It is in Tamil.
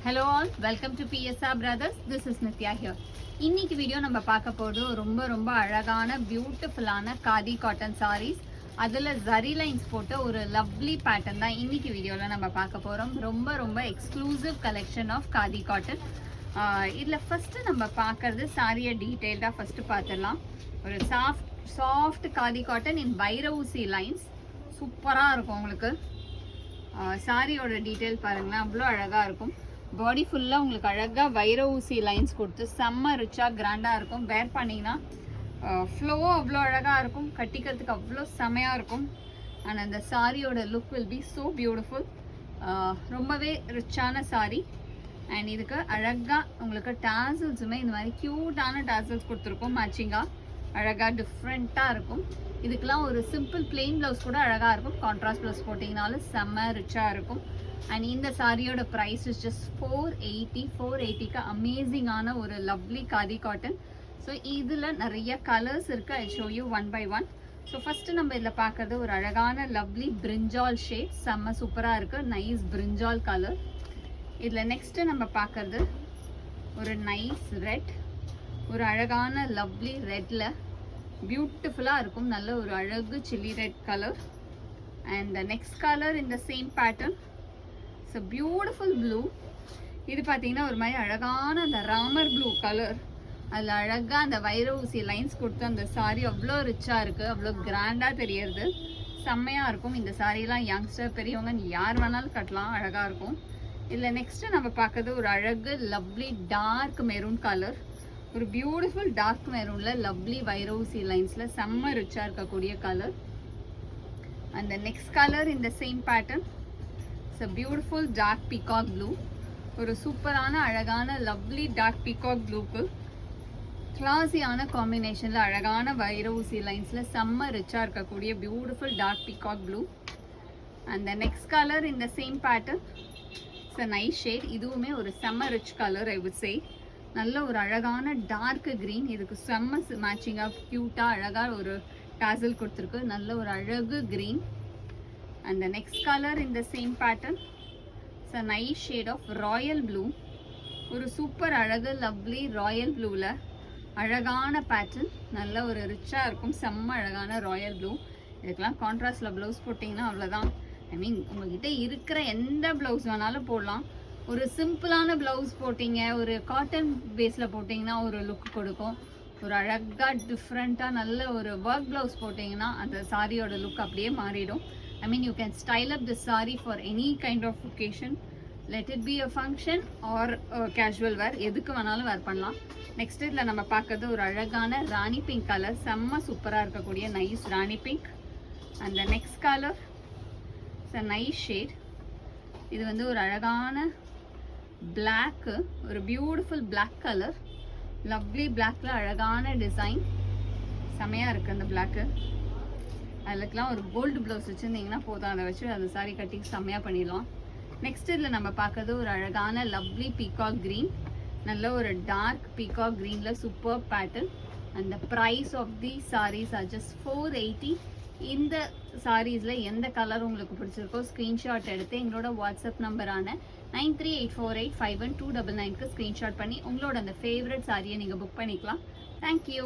Hello all, welcome to PSR Brothers. This is Nitya here. இன்னைக்கு வீடியோ நம்ம பார்க்க போறது ரொம்ப அழகான பியூட்டிஃபுல்லான காதி காட்டன் sarees. அதுல zari lines போட்ட ஒரு lovely pattern தான் இன்னைக்கு வீடியோல நம்ம பார்க்க போறோம். ரொம்ப exclusive collection of khadi cotton. இதுல first நம்ம பார்க்கிறது சாரியை டீடைல்டா first பார்த்திடலாம். ஒரு soft khadi cotton in Vairaoosi lines. சூப்பரா இருக்கும் உங்களுக்கு. சாரியோட டீடைல் பாருங்களேன், அவ்வளோ அழகா இருக்கும். பாடி ஃபுல்லாக உங்களுக்கு அழகாக வைர ஊசி லைன்ஸ் கொடுத்து செம்ம ரிச்சாக கிராண்டாக இருக்கும். வேர் பண்ணிங்கன்னா ஃப்ளோவும் அவ்வளோ அழகாக இருக்கும், கட்டிக்கிறதுக்கு அவ்வளோ செமையாக இருக்கும். அண்ட் அந்த சாரியோட look will be so beautiful. ரொம்பவே ரிச்சான சாரி. அண்ட் இதுக்கு அழகாக உங்களுக்கு டாசல்ஸுமே இந்த மாதிரி க்யூட்டான டாசல்ஸ் கொடுத்துருக்கோம். மேட்சிங்காக அழகாக டிஃப்ரெண்ட்டாக இருக்கும். இதுக்கெலாம் ஒரு சிம்பிள் பிளெயின் ப்ளவுஸ் கூட அழகாக இருக்கும். கான்ட்ராஸ்ட் ப்ளவுஸ் போட்டிங்கனாலும் செம்ம ரிச்சாக இருக்கும். அண்ட் இந்த சாரியோட ப்ரைஸ் இஸ் ஜஸ்ட் 480க்கு அமேசிங்கான ஒரு லவ்லி காதி காட்டன். ஸோ இதில் நிறைய கலர்ஸ் இருக்குது. I show you one by one. So first நம்ம இதில் பார்க்குறது ஒரு அழகான லவ்லி பிரிஞ்சால் ஷேட், செம்ம சூப்பராக இருக்குது. நைஸ் பிரிஞ்சால் கலர். இதில் நெக்ஸ்ட்டு நம்ம பார்க்குறது ஒரு நைஸ் ரெட், ஒரு அழகான லவ்லி ரெட்டில் பியூட்டிஃபுல்லாக இருக்கும். நல்ல ஒரு அழகு chilli red colour. And the next colour இந்த same pattern, it's a beautiful blue. இது பார்த்தீங்கன்னா ஒரு மாதிரி அழகான அந்த ராமர் ப்ளூ கலர். அதில் அழகாக அந்த வைர ஊசி லைன்ஸ் கொடுத்து அந்த சாரி அவ்வளோ ரிச்சாக இருக்குது, அவ்வளோ கிராண்டாக தெரியறது, செம்மையாக இருக்கும். இந்த சாரீலாம் யங்ஸ்டர் பெரியவங்க யார் வேணாலும் கட்டலாம், அழகாக இருக்கும். இதில் நெக்ஸ்ட்டு நம்ம பார்க்குறது ஒரு அழகு லவ்லி டார்க் மெரூன் கலர். ஒரு பியூட்டிஃபுல் டார்க் மெரூனில் லவ்லி வைர ஊசி லைன்ஸில் செம்ம ரிச்சாக இருக்கக்கூடிய கலர். அந்த நெக்ஸ்ட் கலர் இந்த same pattern, it's a beautiful dark peacock blue. ஒரு சூப்பரான அழகான லவ்லி டார்க் பீகாக் ப்ளூக்கு கிளாஸியான காம்பினேஷனில் அழகான வைர ஊசி லைன்ஸில் செம்ம ரிச்சாக இருக்கக்கூடிய பியூட்டிஃபுல் டார்க் பீகாக் ப்ளூ. அந்த நெக்ஸ்ட் கலர் இந்த same pattern, it's a nice shade. இதுவுமே ஒரு செம்ம rich colour I would say. நல்ல ஒரு அழகான டார்க் க்ரீன். இதுக்கு செம்ம மேட்சிங்காக க்யூட்டாக அழகாக ஒரு டாசல் கொடுத்துருக்கு. நல்ல ஒரு அழகு green. And the next color in the same pattern, it's a nice shade of royal blue. ஒரு சூப்பர் அழகு லவ்லி ராயல் ப்ளூவில் அழகான பேட்டர்ன், நல்ல ஒரு ரிச்சாக இருக்கும். செம்ம அழகான ராயல் ப்ளூ. இதுக்கெல்லாம் கான்ட்ராஸ்டில் ப்ளவுஸ் போட்டிங்கன்னா அவ்வளோதான். ஐ மீன் உங்கள்கிட்ட இருக்கிற எந்த ப்ளவுஸ் வேணாலும் போடலாம். ஒரு சிம்பிளான ப்ளவுஸ் போட்டிங்க, ஒரு காட்டன் பேஸில் போட்டிங்கன்னா ஒரு லுக் கொடுக்கும். ஒரு அழகாக டிஃப்ரெண்ட்டாக நல்ல ஒரு ஒர்க் ப்ளவுஸ் போட்டிங்கன்னா அந்த சாரியோட லுக் அப்படியே மாறிடும். I mean, you can style up this saree for any kind of occasion. Let it be a function or a casual wear. எதுக்கு வேணாலும் வேர் பண்ணலாம். நெக்ஸ்ட் இதில் நம்ம பார்க்கறது ஒரு அழகான ராணி பிங்க் கலர், செம்ம சூப்பராக இருக்கக்கூடிய நைஸ் ராணி பிங்க். அந்த next colour it's a nice shade. இது வந்து ஒரு அழகான பிளாக்கு, ஒரு பியூட்டிஃபுல் பிளாக் கலர், லவ்லி பிளாக்ல அழகான டிசைன், செம்மையாக இருக்குது அந்த பிளாக்கு. அதுக்கெலாம் ஒரு கோல்டு ப்ளவுஸ் வச்சுருந்தீங்கன்னா போதும், அதை வச்சு அந்த சாரி கட்டி செம்மையாக பண்ணிடலாம். நெக்ஸ்ட் இதில் நம்ம பார்க்கறது ஒரு அழகான லவ்லி பீகாக் க்ரீன், நல்ல ஒரு டார்க் பீகாக் க்ரீனில் சூப்பர் பேட்டர்ன். அந்த price of the sarees are just 480. இந்த சாரீஸில் எந்த கலர் உங்களுக்கு பிடிச்சிருக்கோ ஸ்க்ரீன்ஷாட் எடுத்து எங்களோட வாட்ஸ்அப் நம்பரான 9384851299க்கு ஸ்க்ரீன்ஷாட் பண்ணி உங்களோட அந்த ஃபேவரட் சாரியை நீங்கள் புக் பண்ணிக்கலாம். தேங்க்யூ.